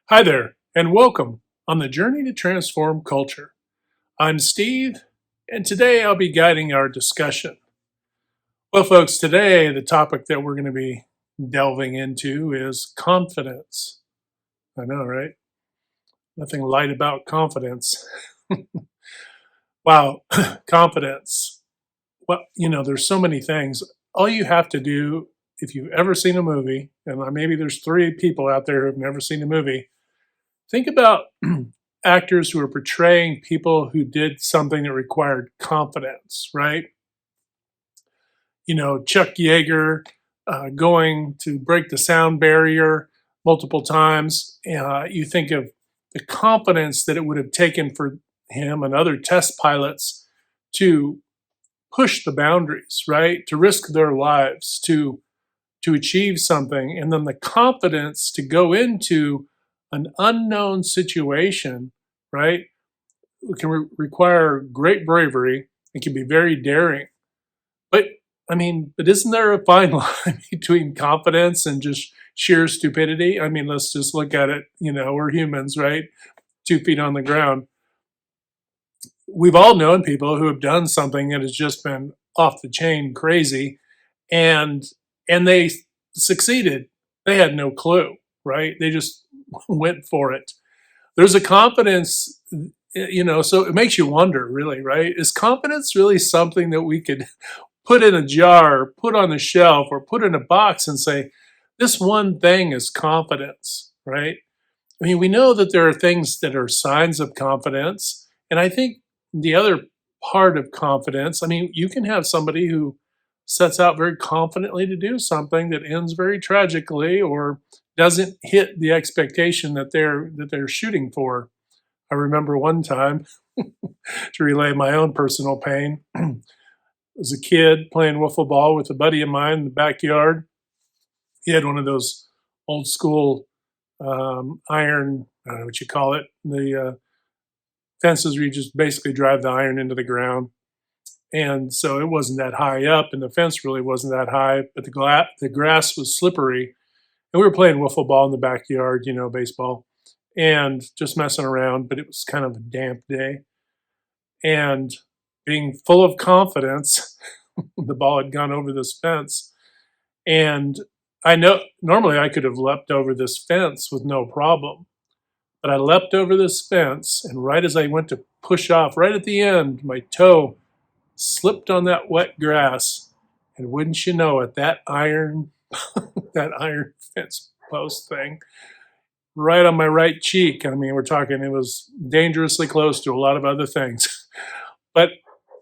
Hi there, and welcome on the journey to transform culture. I'm Steve, and today I'll be guiding our discussion. Well, folks, today the topic that we're going to be delving into is confidence. I know, right? Nothing light about confidence. Wow, confidence. Well, there's so many things. All you have to do, if you've ever seen a movie, and maybe there's three people out there who've never seen a movie, think about actors who are portraying people who did something that required confidence, right? Chuck Yeager going to break the sound barrier multiple times. You think of the confidence that it would have taken for him and other test pilots to push the boundaries, right? To risk their lives, to achieve something, and then the confidence to go into an unknown situation, right? It can require great bravery. It can be very daring. But but isn't there a fine line between confidence and just sheer stupidity? Let's just look at it. We're humans, right? 2 feet on the ground. We've all known people who have done something that has just been off the chain crazy, and they succeeded. They had no clue, right? They just went for it. There's a confidence, so it makes you wonder, really, right? Is confidence really something that we could put in a jar, put on the shelf, or put in a box and say, this one thing is confidence, right? We know that there are things that are signs of confidence. And I think the other part of confidence, you can have somebody who sets out very confidently to do something that ends very tragically or doesn't hit the expectation that they're shooting for. I remember one time to relay my own personal pain. As a kid playing wiffle ball with a buddy of mine in the backyard. He had one of those old school iron, I don't know what you call it, the fences where you just basically drive the iron into the ground. And so it wasn't that high up, and the fence really wasn't that high, but the grass was slippery. And we were playing wiffle ball in the backyard, baseball, and just messing around, but it was kind of a damp day. And being full of confidence, the ball had gone over this fence. And I know normally I could have leapt over this fence with no problem, but I leapt over this fence, and right as I went to push off, right at the end, my toe slipped on that wet grass, and wouldn't you know it, that iron, that iron fence post thing, right on my right cheek. We're talking it was dangerously close to a lot of other things, but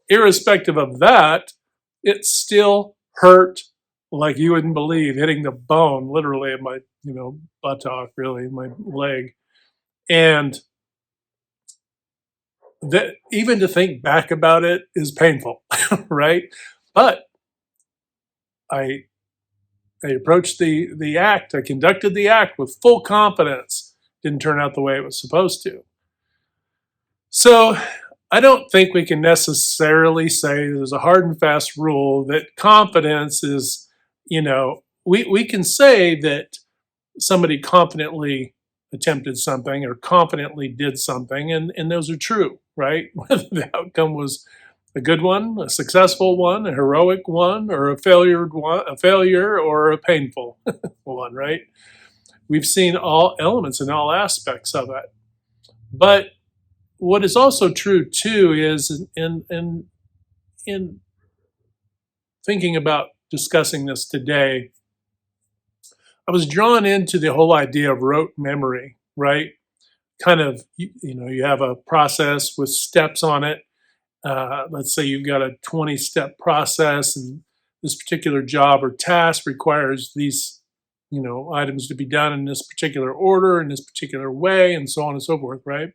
irrespective of that, it still hurt like you wouldn't believe, hitting the bone literally in my, buttock, really, my leg. And that even to think back about it is painful, right? But I I approached the act, I conducted the act with full confidence. Didn't turn out the way it was supposed to. So I don't think we can necessarily say there's a hard and fast rule that confidence is, we can say that somebody confidently attempted something or confidently did something, and those are true, right? Whether the outcome was a good one, a successful one, a heroic one, or a failure or a painful one, right? We've seen all elements and all aspects of it. But what is also true too is in thinking about discussing this today, I was drawn into the whole idea of rote memory, right? Kind of, you have a process with steps on it. Let's say you've got a 20-step process, and this particular job or task requires these, items to be done in this particular order, in this particular way, and so on and so forth, right?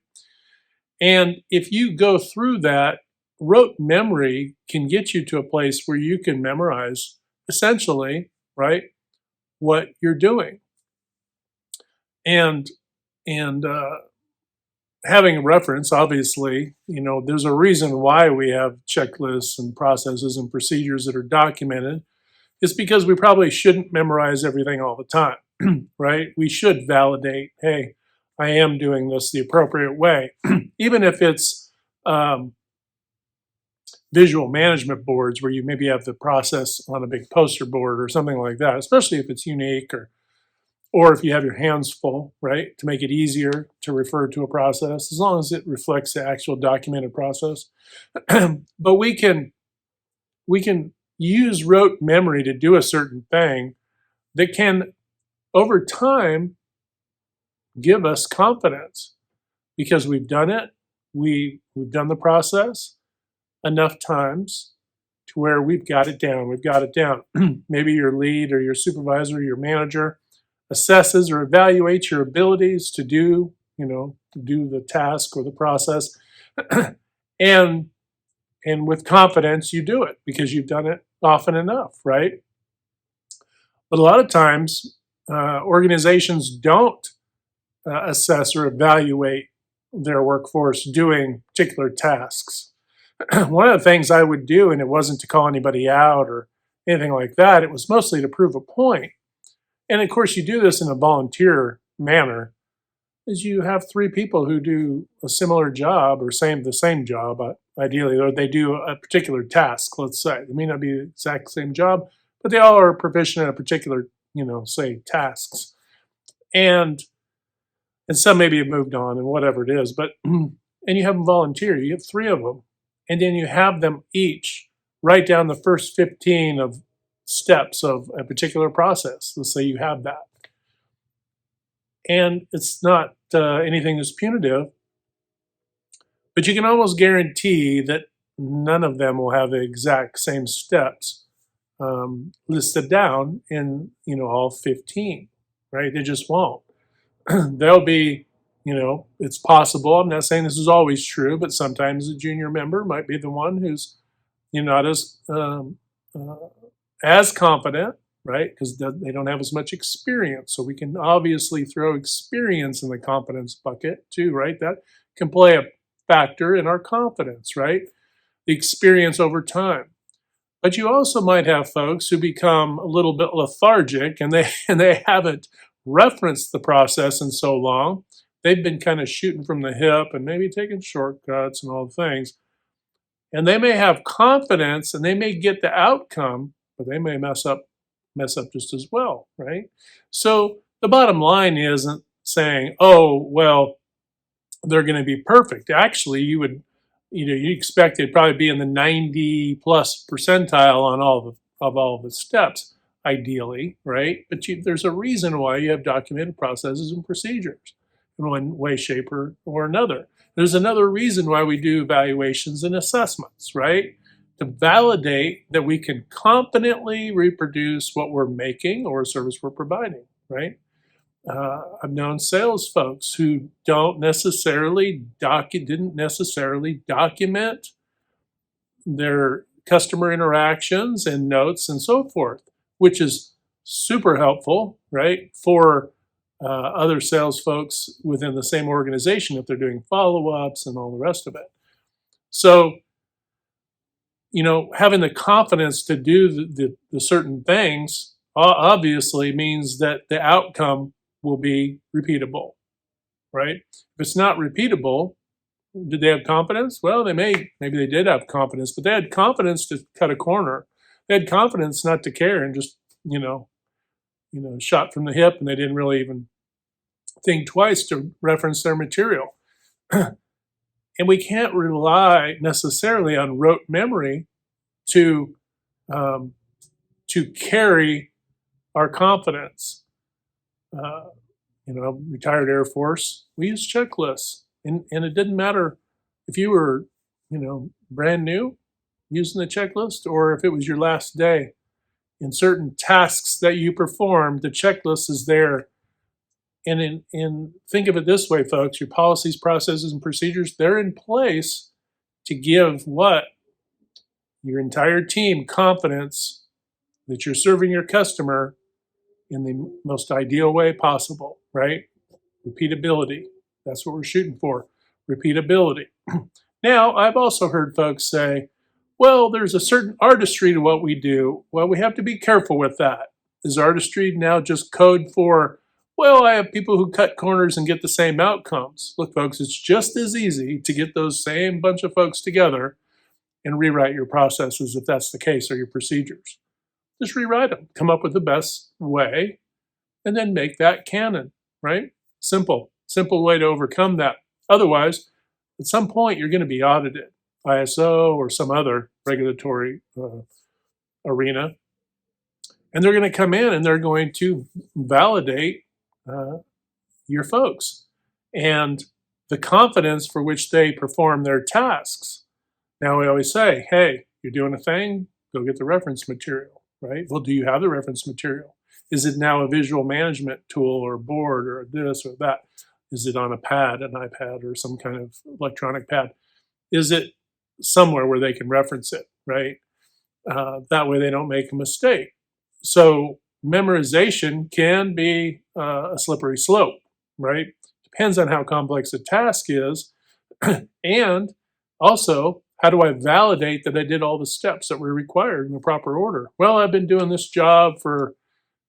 And if you go through that, rote memory can get you to a place where you can memorize essentially, right, what you're doing. And having a reference, obviously, there's a reason why we have checklists and processes and procedures that are documented. It's because we probably shouldn't memorize everything all the time, right? We should validate, hey, I am doing this the appropriate way. Even if it's um, visual management boards where you maybe have the process on a big poster board or something like that, especially if it's unique, or if you have your hands full, right, to make it easier to refer to a process, as long as it reflects the actual documented process. But we can use rote memory to do a certain thing that can, over time, give us confidence because we've done it. We've done the process enough times to where we've got it down. We've got it down. Maybe your lead or your supervisor, your manager assesses or evaluates your abilities to do, to do the task or the process. and and with confidence you do it because you've done it often enough, right? But a lot of times organizations don't assess or evaluate their workforce doing particular tasks. One of the things I would do, and it wasn't to call anybody out or anything like that, it was mostly to prove a point. And of course, you do this in a volunteer manner, is you have three people who do a similar job or the same job, ideally, or they do a particular task, let's say. They may not be the exact same job, but they all are proficient in a particular, say, tasks. And some maybe have moved on and whatever it is, but and you have them volunteer. You have three of them, and then you have them each write down the first 15 of steps of a particular process. Let's say you have that. And it's not anything that's punitive, but you can almost guarantee that none of them will have the exact same steps listed down in all 15, right? They just won't. They'll be, it's possible. I'm not saying this is always true, but sometimes a junior member might be the one who's not as confident, right? Because they don't have as much experience. So we can obviously throw experience in the confidence bucket too, right? That can play a factor in our confidence, right? The experience over time. But you also might have folks who become a little bit lethargic and they haven't referenced the process in so long. They've been kind of shooting from the hip and maybe taking shortcuts and all the things. And they may have confidence and they may get the outcome, but they may mess up just as well, right? So the bottom line isn't saying, oh, well, they're going to be perfect. Actually, you expect they'd probably be in the 90 plus percentile on all the steps, ideally, right? But there's a reason why you have documented processes and procedures in one way, shape, or another. There's another reason why we do evaluations and assessments, right? To validate that we can confidently reproduce what we're making or a service we're providing, right? I've known sales folks who didn't necessarily document their customer interactions and notes and so forth, which is super helpful, right, for other sales folks within the same organization if they're doing follow-ups and all the rest of it. So, having the confidence to do the certain things obviously means that the outcome will be repeatable, right? If it's not repeatable, did they have confidence? Well, maybe they did have confidence, but they had confidence to cut a corner. They had confidence not to care and just, shot from the hip, and they didn't really even think twice to reference their material. And we can't rely necessarily on rote memory to carry our confidence. Retired Air Force, we use checklists, and it didn't matter if you were, brand new using the checklist or if it was your last day. In certain tasks that you perform, the checklist is there. And think of it this way, folks, your policies, processes, and procedures, they're in place to give your entire team confidence that you're serving your customer in the most ideal way possible, right? Repeatability. That's what we're shooting for. Repeatability. Now, I've also heard folks say, well, there's a certain artistry to what we do. Well, we have to be careful with that. Is artistry now just code for Well, I have people who cut corners and get the same outcomes. Look, folks, it's just as easy to get those same bunch of folks together and rewrite your processes if that's the case, or your procedures. Just rewrite them, come up with the best way, and then make that canon, right? Simple way to overcome that. Otherwise, at some point, you're going to be audited, ISO or some other regulatory arena, and they're going to come in and they're going to validate uh, your folks and the confidence for which they perform their tasks. Now, we always say, hey, you're doing a thing, go get the reference material, right? Well, do you have the reference material? Is it now a visual management tool or board or this or that? Is it on a pad, an iPad, or some kind of electronic pad? Is it somewhere where they can reference it, right? That way they don't make a mistake. So memorization can be a slippery slope, right? Depends on how complex the task is. And also, how do I validate that I did all the steps that were required in the proper order? Well, I've been doing this job for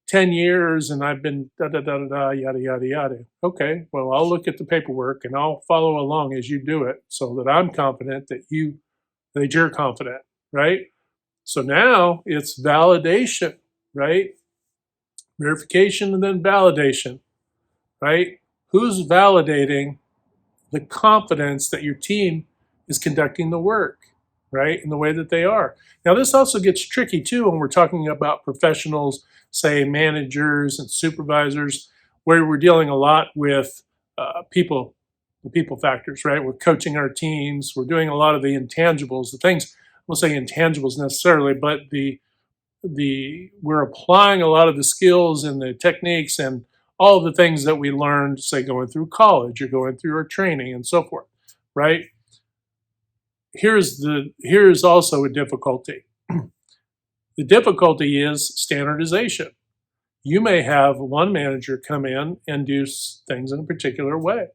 10 years and I've been da da da da da, yada yada yada. Okay, well, I'll look at the paperwork and I'll follow along as you do it so that I'm confident that you're confident, right? So now it's validation, right? Verification and then validation, right? Who's validating the confidence that your team is conducting the work, right, in the way that they are? Now, this also gets tricky too when we're talking about professionals, say managers and supervisors, where we're dealing a lot with people, the people factors, right? We're coaching our teams, we're doing a lot of the intangibles, the things, I won't say intangibles necessarily, but we're applying a lot of the skills and the techniques and all of the things that we learned, say, going through college or going through our training and so forth, right? Here's also a difficulty. The difficulty is standardization. You may have one manager come in and do things in a particular way,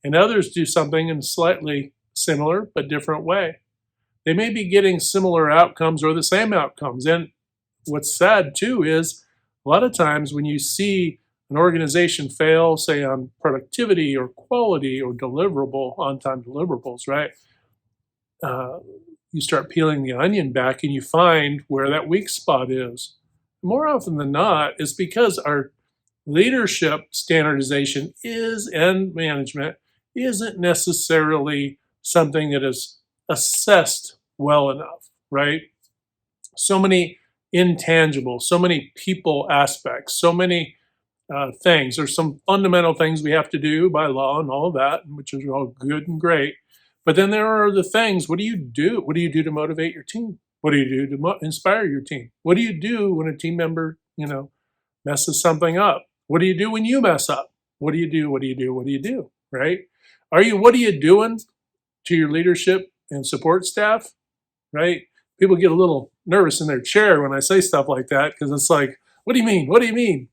and others do something in a slightly similar but different way. They may be getting similar outcomes or the same outcomes. And what's sad too is a lot of times when you see an organization fail, say on productivity or quality or deliverable, on-time deliverables, right? You start peeling the onion back and you find where that weak spot is. More often than not, it's because our leadership standardization and management isn't necessarily something that is assessed well enough, right? So many intangibles, so many people aspects, so many things. There's some fundamental things we have to do by law and all of that, which is all good and great. But then there are the things. What do you do? What do you do to motivate your team? What do you do to inspire your team? What do you do when a team member, messes something up? What do you do when you mess up? What do you do? What do you do? What do you do? Right? What are you doing to your leadership and support staff? Right? People get a little nervous in their chair when I say stuff like that because it's like, what do you mean? What do you mean?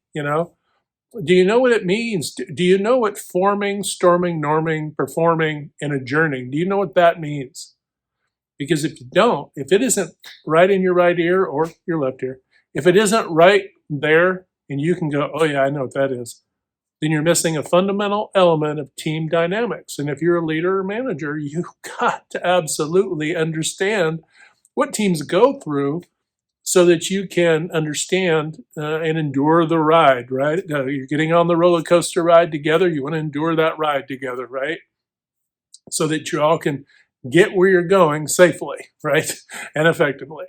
Do you know what it means? Do you know what forming, storming, norming, performing, and adjourning, do you know what that means? Because if you don't, if it isn't right in your right ear or your left ear, if it isn't right there and you can go, oh yeah, I know what that is, then you're missing a fundamental element of team dynamics. And if you're a leader or manager, you've got to absolutely understand what teams go through so that you can understand and endure the ride, right? You're getting on the roller coaster ride together. You want to endure that ride together, right? So that you all can get where you're going safely, right? And effectively,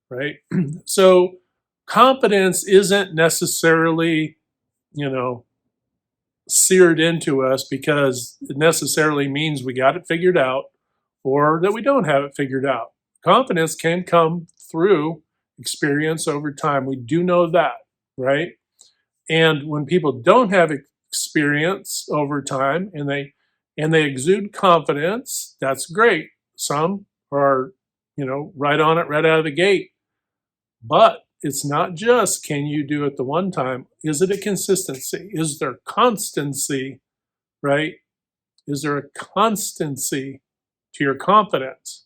right? So competence isn't necessarily, seared into us because it necessarily means we got it figured out or that we don't have it figured out. Confidence can come through experience over time. We do know that, right? And when people don't have experience over time and they exude confidence, that's great. Some are, right on it right out of the gate. But it's not just can you do it the one time? Is it a consistency? Is there constancy, right? Is there a constancy to your confidence?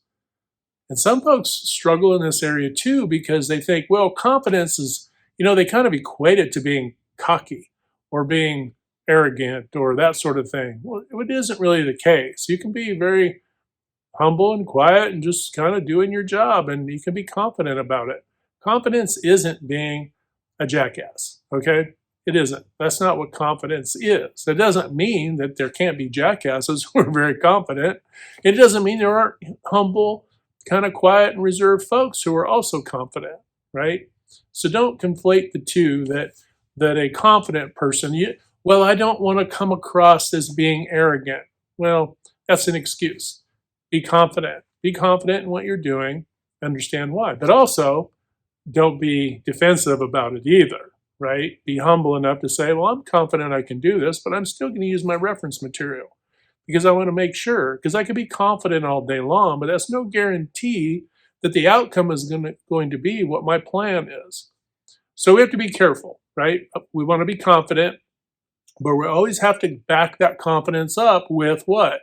And some folks struggle in this area too because they think, well, confidence is, they kind of equate it to being cocky or being arrogant or that sort of thing. Well, it isn't really the case. You can be very humble and quiet and just kind of doing your job, and you can be confident about it. Confidence isn't being a jackass, okay? It isn't. That's not what confidence is. It doesn't mean that there can't be jackasses who are very confident. It doesn't mean there aren't humble, kind of quiet and reserved folks who are also confident, right? So don't conflate the two, that a confident person, well, I don't want to come across as being arrogant. Well, that's an excuse. Be confident. Be confident in what you're doing. Understand why. But also, don't be defensive about it either, right? Be humble enough to say, well, I'm confident I can do this, but I'm still going to use my reference material because I want to make sure, because I can be confident all day long, but that's no guarantee that the outcome is going to be what my plan is. So we have to be careful, right? We want to be confident, but we always have to back that confidence up with what?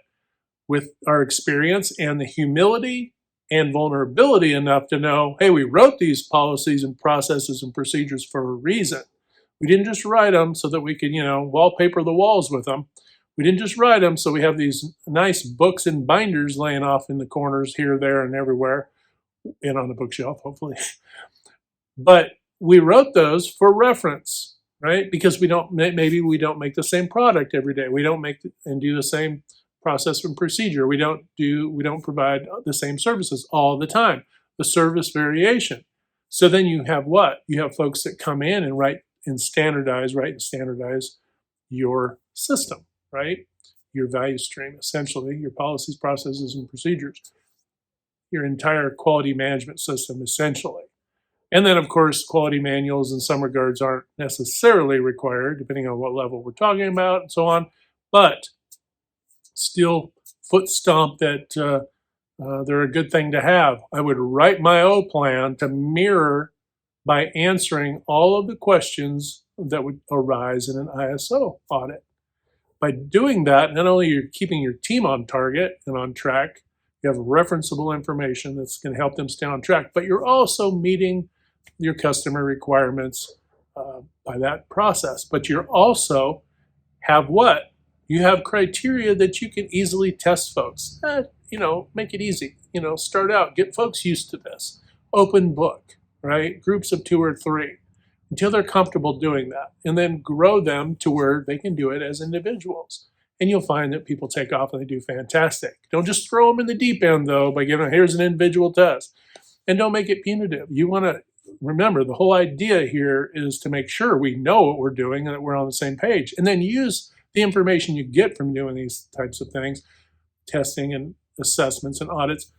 With our experience and the humility and vulnerability enough to know, hey, we wrote these policies and processes and procedures for a reason. We didn't just write them so that we could, wallpaper the walls with them. We didn't just write them so we have these nice books and binders laying off in the corners here, there, and everywhere, and on the bookshelf, hopefully. But we wrote those for reference, right? Because maybe we don't make the same product every day. We don't make and do the same process and procedure. We don't provide the same services all the time. The service variation. So then you have what? You have folks that come in and write and standardize your system, right? Your value stream, essentially, your policies, processes, and procedures. Your entire quality management system, essentially. And then, of course, quality manuals in some regards aren't necessarily required, depending on what level we're talking about and so on. But still, foot stomp that they're a good thing to have. I would write my O plan to mirror by answering all of the questions that would arise in an ISO audit. By doing that, not only you're keeping your team on target and on track, you have referenceable information that's going to help them stay on track, but you're also meeting your customer requirements by that process. But you're also have what? You have criteria that you can easily test folks. Make it easy. Start out, get folks used to this. Open book, right? Groups of 2 or 3 until they're comfortable doing that. And then grow them to where they can do it as individuals. And you'll find that people take off and they do fantastic. Don't just throw them in the deep end, though, by giving, here's an individual test. And don't make it punitive. You want to remember, the whole idea here is to make sure we know what we're doing and that we're on the same page. And then use the information you get from doing these types of things, testing and assessments and audits,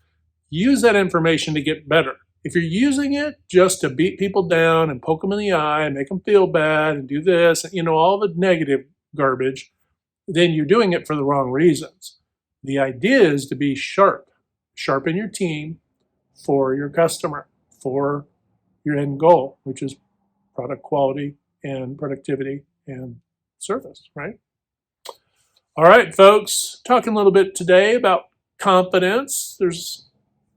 use that information to get better. If you're using it just to beat people down and poke them in the eye and make them feel bad and do this, all the negative garbage, then you're doing it for the wrong reasons. The idea is to be sharp. Sharpen your team for your customer, for your end goal, which is product quality and productivity and service, right? All right, folks, talking a little bit today about confidence. There's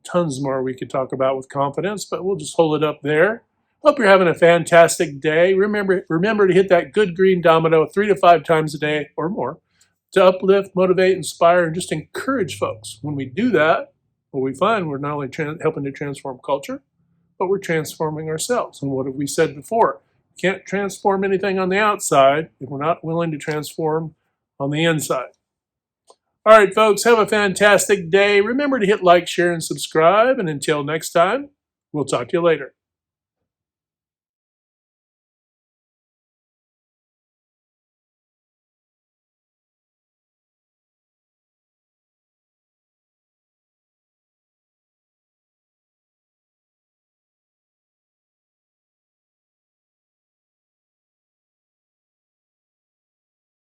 tons more we could talk about with confidence, but we'll just hold it up there. Hope you're having a fantastic day. Remember to hit that good green domino 3 to 5 times a day or more to uplift, motivate, inspire, and just encourage folks. When we do that, what we find, we're not only helping to transform culture, but we're transforming ourselves. And what have we said before? We can't transform anything on the outside if we're not willing to transform on the inside. All right, folks, have a fantastic day. Remember to hit like, share, and subscribe. And until next time, we'll talk to you later.